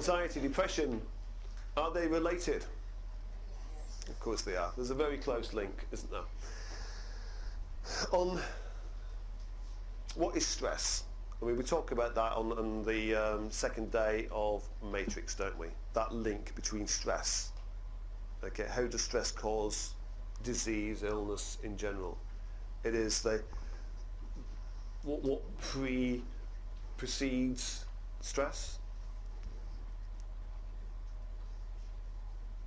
anxiety, depression, are they related? Of course they are. There's a very close link, isn't there? On what is stress? I mean, we talk about that on the second day of Matrix, don't we? That link between stress. Okay, how does stress cause disease, illness in general? It is what precedes stress.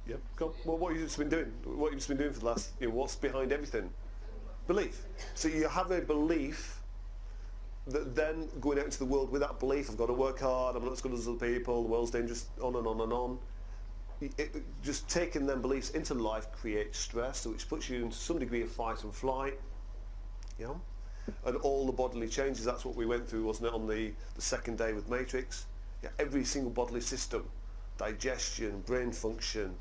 Yep. Go on. Well, what have you just been doing? What have you just been doing for the last? What's behind everything? Belief. So you have a belief that then going out into the world with that belief, I've got to work hard, I'm not as good as other people, the world's dangerous, on and on and on. Just taking them beliefs into life creates stress, which puts you into some degree of fight and flight. Yeah. And all the bodily changes, that's what we went through, wasn't it, on the second day with Matrix? Yeah, every single bodily system, digestion, brain function,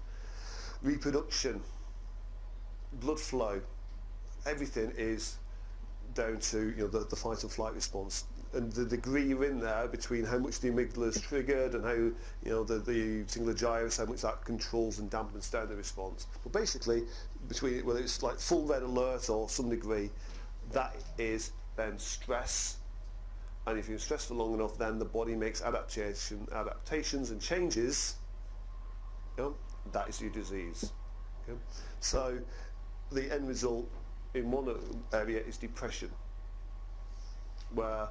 reproduction, blood flow, everything is down to the fight and flight response, and the degree you're in there between how much the amygdala is triggered and how the singular gyrus, how much that controls and dampens down the response. But basically, between whether it's like full red alert or some degree, that is then stress. And if you're stressed for long enough, then the body makes adaptations and changes. That is your disease. Okay? So the end result in one area is depression, where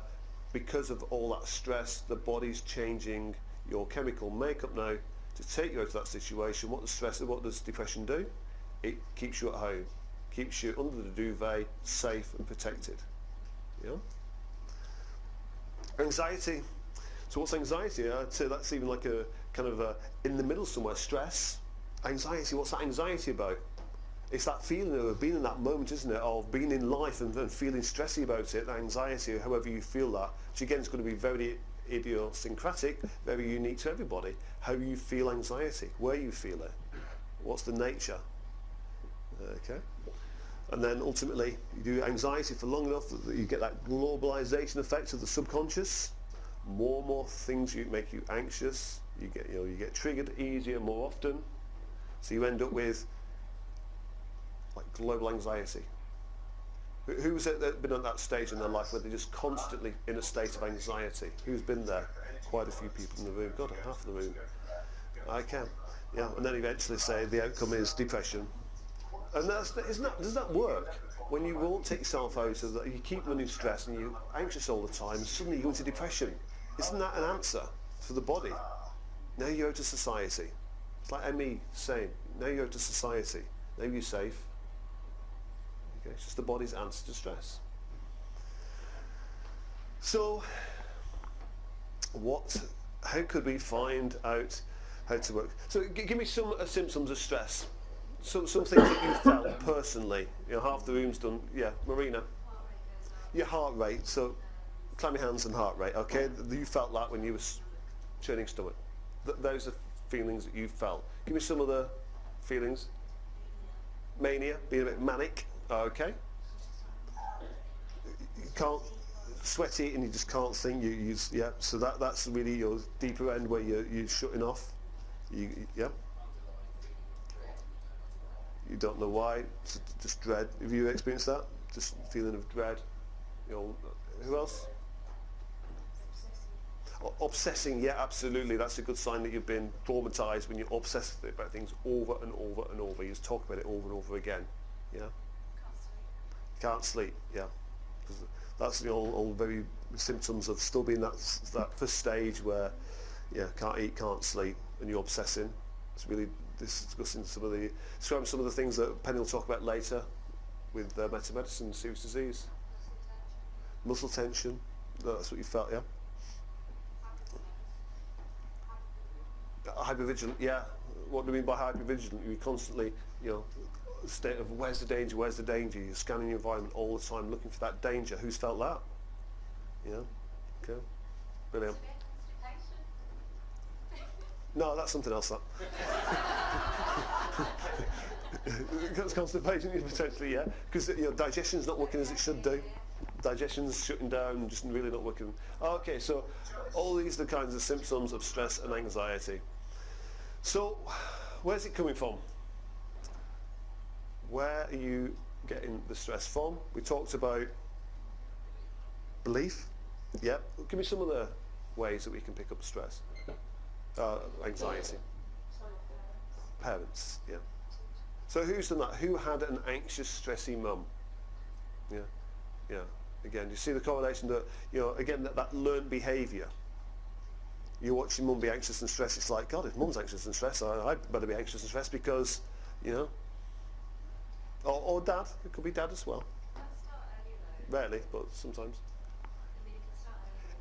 because of all that stress, the body's changing your chemical makeup now to take you out of that situation. What does depression do? It keeps you at home, keeps you under the duvet, safe and protected. Yeah. Anxiety. So what's anxiety? I'd say that's even like a kind of in the middle somewhere. Stress, anxiety. What's that anxiety about? It's that feeling of being in that moment, isn't it, of being in life and feeling stressy about it, that anxiety, however you feel that, which again is going to be very idiosyncratic, very unique to everybody. How you feel anxiety, where you feel it, what's the nature. Okay. And then ultimately, you do anxiety for long enough that you get that globalization effect of the subconscious. More and more things make you anxious. You get triggered easier, more often. So you end up with like global anxiety. Who's been at that stage in their life where they're just constantly in a state of anxiety? Who's been there? Quite a few people in the room. God, half of the room. I can. Yeah, and then eventually say the outcome is depression. And does that work? When you won't take yourself out of that, you keep running stress and you're anxious all the time, and suddenly you go into depression. Isn't that an answer for the body? Now you're out of society. It's like ME saying, now you're out of society. Now you're safe. Okay, it's just the body's answer to stress. So, how could we find out how to work? So give me some symptoms of stress. Some things that you felt personally. Half the room's done. Yeah, Marina. Your heart rate. So, clamp your hands and heart rate. Okay, you felt that when you were churning stomach. Those are feelings that you felt. Give me some other feelings. Mania, being a bit manic. Okay. You can't sweaty and you just can't think. Yeah. So that's really your deeper end where you're shutting off. Yeah. You don't know why, just dread. Have you experienced that? Just feeling of dread. Who else? Obsessing, yeah, absolutely. That's a good sign that you've been traumatized when you're obsessed about things over and over and over. You just talk about it over and over again. Yeah. Can't sleep. Yeah. That's all very symptoms of still being that first stage where, can't eat, can't sleep, and you're obsessing. It's really discussing some of the things that Penny will talk about later with metamedicine, serious disease. Muscle tension. That's what you felt, yeah. Hypervigilant, yeah. What do we mean by hypervigilant? You're constantly, state of where's the danger, where's the danger? You're scanning your environment all the time, looking for that danger. Who's felt that? Yeah. Okay. Brilliant. No, that's something else. That. Constipation, potentially, yeah, because digestion's not working as it should do. digestion's shutting down, just really not working. Okay, so all these are the kinds of symptoms of stress and anxiety. So where's it coming from? Where are you getting the stress from? We talked about belief. Yeah, give me some of the ways that we can pick up stress, anxiety. Parents, yeah. So who's done that? Who had an anxious, stressy mum? Yeah, yeah. Again, you see the correlation that, again, that learned behaviour. You watch your mum be anxious and stressed, it's like, God, if mum's anxious and stressed, I'd better be anxious and stressed because, or dad, it could be dad as well. Rarely, but sometimes.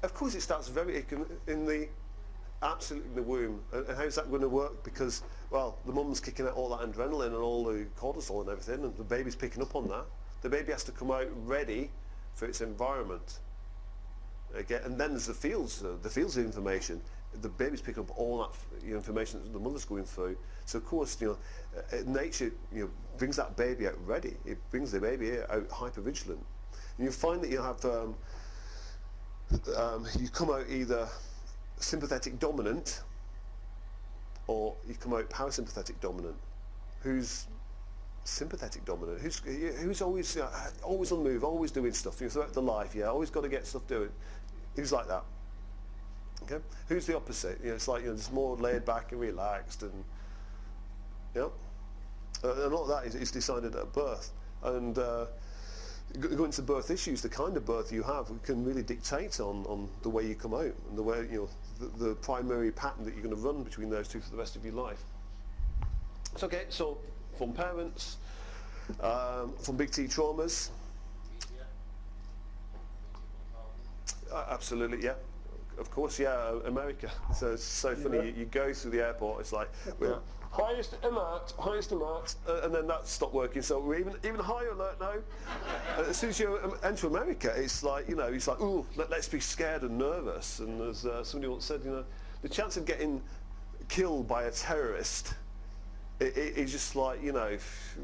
Of course it starts absolutely in the womb. And how's that going to work? Because, well, the mum's kicking out all that adrenaline and all the cortisol and everything, and the baby's picking up on that. The baby has to come out ready for its environment. Again, and then there's the fields of information. The baby's picking up all that information that the mother's going through. So of course, nature brings that baby out ready. It brings the baby out hyper vigilant. And you find that you have you come out either sympathetic dominant or you come out parasympathetic dominant. Who's sympathetic dominant? Who's always always on the move, always doing stuff throughout the life? Yeah, always got to get stuff doing. Who's like that? Okay. Who's the opposite? It's like just more laid back and relaxed, and and a lot of that is decided at birth. And going to birth issues, the kind of birth you have can really dictate on the way you come out and the way the primary pattern that you're going to run between those two for the rest of your life. It's okay. So from parents, from big T traumas. Absolutely, yeah. Of course, yeah. America. So it's so funny. You go through the airport. It's like highest alert, and then that stopped working. So we're even higher alert now. And as soon as you enter America, it's like it's like, ooh, let's be scared and nervous. And as somebody once said, the chance of getting killed by a terrorist is just like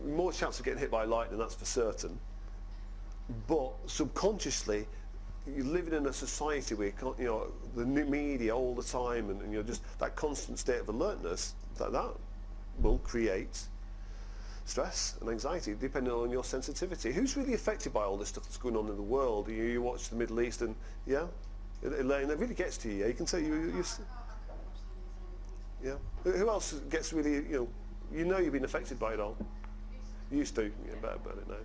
more chance of getting hit by lightning. That's for certain. But subconsciously, you're living in a society where the new media all the time, and you're just that constant state of alertness that will create stress and anxiety depending on your sensitivity. Who's really affected by all this stuff that's going on in the world? You watch the Middle East, and Elaine, it really gets to you. You can say you Who else gets really you've been affected by it all? You used to. Better it now.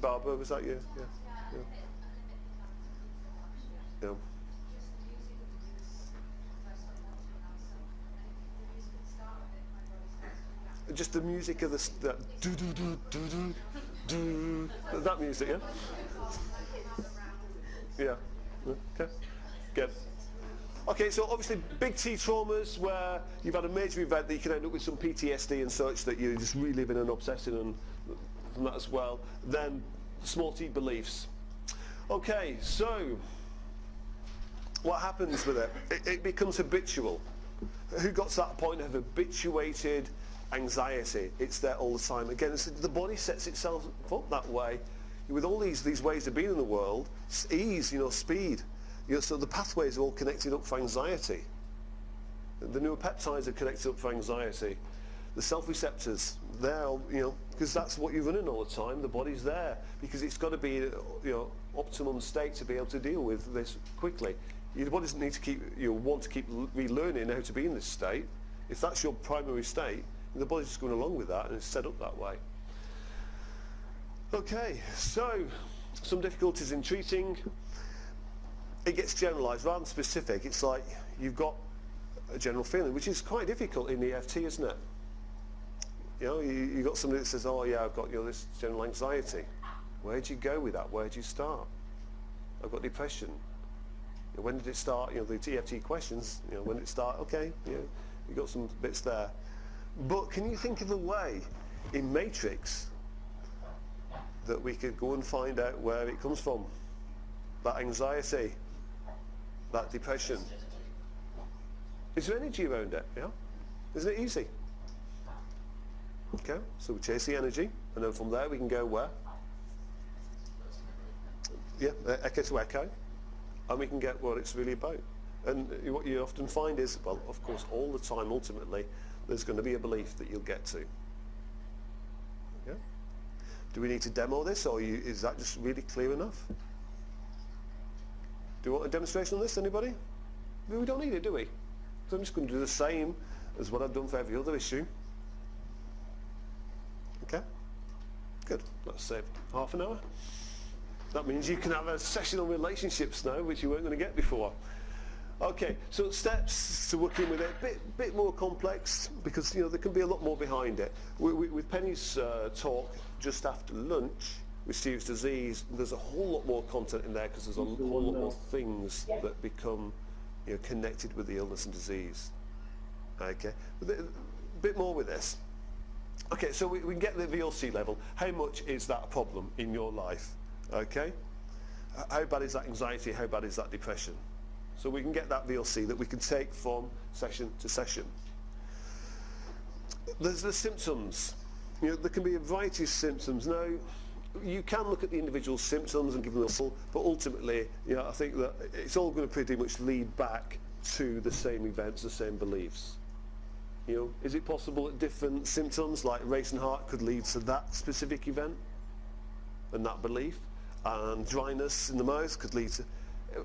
Barbara, was that you? Yeah. Just the music of that do do do do do do, that music, yeah. Okay, good. Okay, so obviously big T traumas where you've had a major event that you can end up with some PTSD and such that you're just reliving and obsessing on from that as well. Then small T beliefs. Okay, so what happens with it? It becomes habitual. Who got to that point of habituated anxiety? It's there all the time. Again, the body sets itself up that way with all these ways of being in the world. Ease, speed. So the pathways are all connected up for anxiety. The neuropeptides are connected up for anxiety. The self-receptors, they're because that's what you're running all the time. The body's there because it's got to be optimum state to be able to deal with this quickly. Your body doesn't need to want to keep relearning how to be in this state. If that's your primary state, the body's just going along with that and it's set up that way. Okay, so some difficulties in treating. It gets generalised rather than specific. It's like you've got a general feeling, which is quite difficult in EFT, isn't it? You got somebody that says, oh yeah, I've got this general anxiety. Where do you go with that? Where do you start? I've got depression. When did it start? The EFT questions, when did it start? Okay, you got some bits there. But can you think of a way in Matrix that we could go and find out where it comes from? That anxiety, that depression. Is there energy around it? Yeah? Isn't it easy? Okay, so we chase the energy, and then from there we can go where? echo to echo, and we can get what it's really about. And what you often find is, well, of course, all the time, ultimately, there's going to be a belief that you'll get to. Yeah? Do we need to demo this, or is that just really clear enough? Do you want a demonstration on this, anybody? We don't need it, do we? So I'm just going to do the same as what I've done for every other issue. Okay? Good. Let's save half an hour. That means you can have a session on relationships now, which you weren't going to get before. Okay, so steps to working with it, bit more complex, because there can be a lot more behind it. With Penny's talk just after lunch with Steve's disease, there's a whole lot more content in there, because there's a whole lot more things that become connected with the illness and disease. Okay, a bit more with this. Okay, so we can get the VLC level. How much is that a problem in your life? Okay, how bad is that anxiety? How bad is that depression? So we can get that VLC that we can take from session to session. There's the symptoms. There can be a variety of symptoms. Now, you can look at the individual symptoms and give them a full, but ultimately, I think that it's all going to pretty much lead back to the same events, the same beliefs. Is it possible that different symptoms like racing heart could lead to that specific event and that belief, and dryness in the mouth could lead to,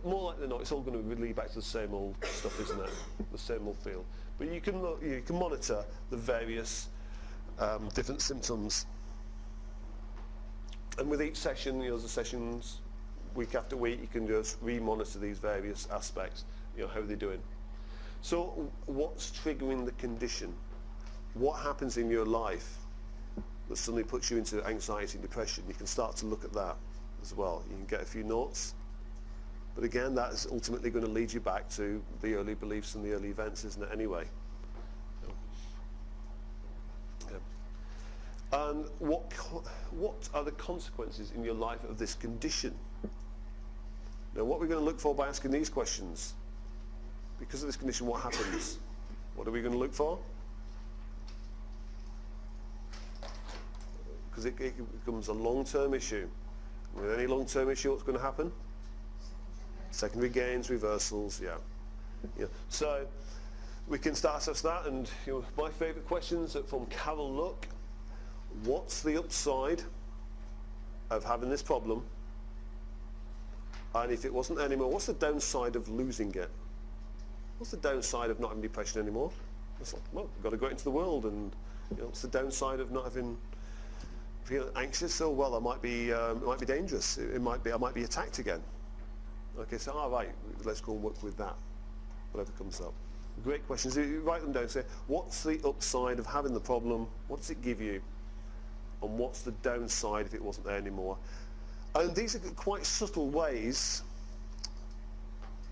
more likely than not, it's all going to lead back to the same old stuff, isn't it? The same old feel. But you can monitor the various different symptoms, and with each session, the sessions week after week, you can just re-monitor these various aspects. How are they doing? So what's triggering the condition? What happens in your life that suddenly puts you into anxiety and depression? You can start to look at that as well. You can get a few notes. But again, that is ultimately going to lead you back to the early beliefs and the early events, isn't it, anyway? Yeah. And what are the consequences in your life of this condition? Now, what we're going to look for by asking these questions, because of this condition, what happens? What are we going to look for? Because it becomes a long-term issue. With any long-term issue, what's going to happen? Secondary gains, reversals, yeah. So we can start us that, and my favourite questions are from Carol Luck. What's the upside of having this problem? And if it wasn't anymore, what's the downside of losing it? What's the downside of not having depression anymore? It's like, well, we've got to go out into the world, and what's the downside of not feeling anxious? Oh, well, it might be dangerous. I might be attacked again. Okay, so right, let's go and work with that, whatever comes up. Great questions. You write them down. Say, what's the upside of having the problem? What does it give you? And what's the downside if it wasn't there anymore? And these are quite subtle ways.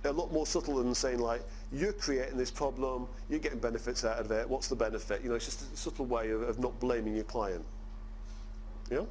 They're a lot more subtle than saying, like, you're creating this problem, you're getting benefits out of it, what's the benefit? It's just a subtle way of not blaming your client. Yeah?